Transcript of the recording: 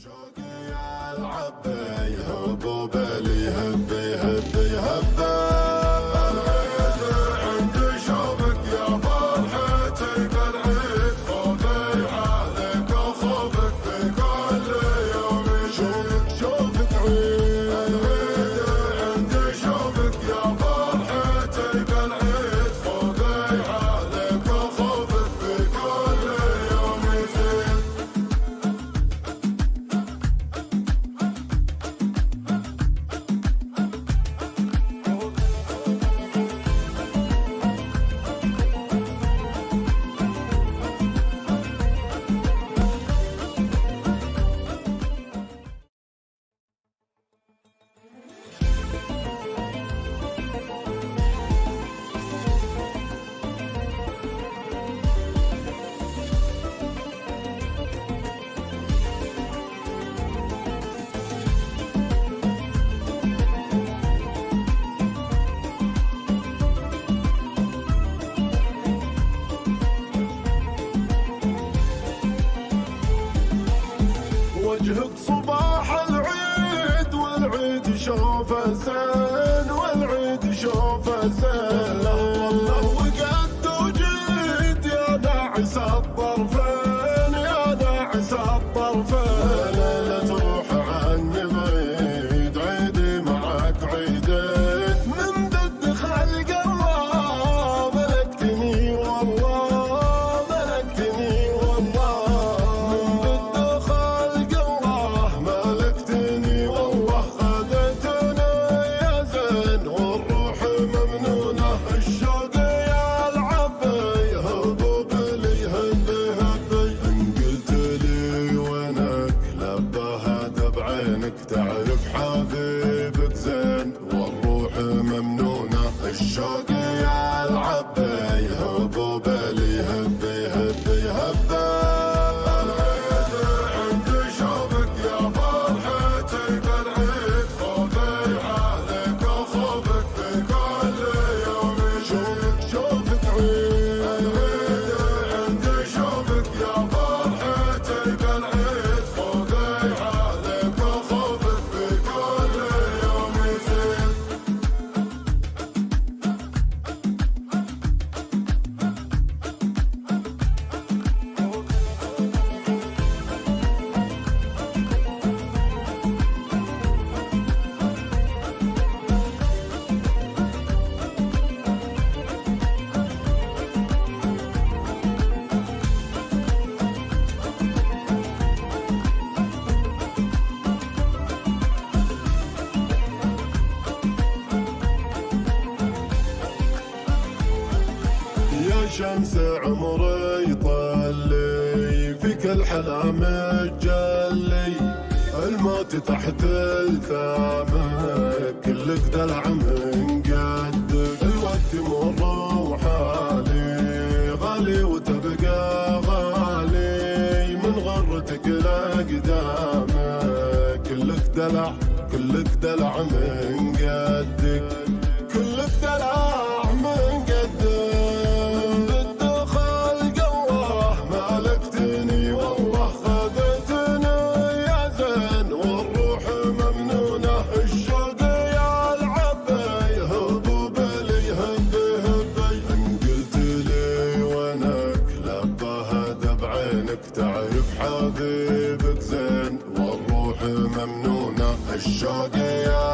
شوقي العبي هبوب لي هبي هبي هبي العيد عند شوقك يا فرحتي بالعيد خوفي عليك وخوفك في كل يوم شوقك عيد العيد عند شوقك يا فرحتي بالعيد خوفي عليك وخوفك في كل يوم يزيد وجهك صباح العيد والعيد شوفه زين والعيد شوفه زين والله وقد وجيت يا ناعس الطرفين يا ناعس الطرفين لا تروح عني بعيد عيدي معك عيدين من ضد خلق الله ملكتني والله ملكتني والله من ضد خلق الله ملكتني والله خذتنا يا زين والروح ممنونة الشوق يا العبي هبوب لي هبي هبي إن قلت لي وينك لبها بعينك تعرف حبيبك زين والروح ممنونة الشوق يا العبي هبوب لي هبي هبي هبي العيد عند شوقك يا فرحتي بالعيد خوفي عليك وخوفك في كل يوم شوفك عيد العيد عند شوقك يا فرحتي بالعيد خوفي عليك وخوفك في كل يوم يزيد يا شمس عمري طلي فيك الحلام الجلي الموت تحت الثامن كلك دلع من قدك الوقت مر وحالي غالي وتبقى غالي من غرتك لقدامك كلك دلع من قدك كلك دلع من قدك ضد خلق الله ملكتني والله خذتني يا زين والروح ممنونة الشوق يا العبي هبوب لي هبي هبي إن قلت لي وينك لبها بعينك تعرف حبيبك زين والروح ممنونة الشوق يا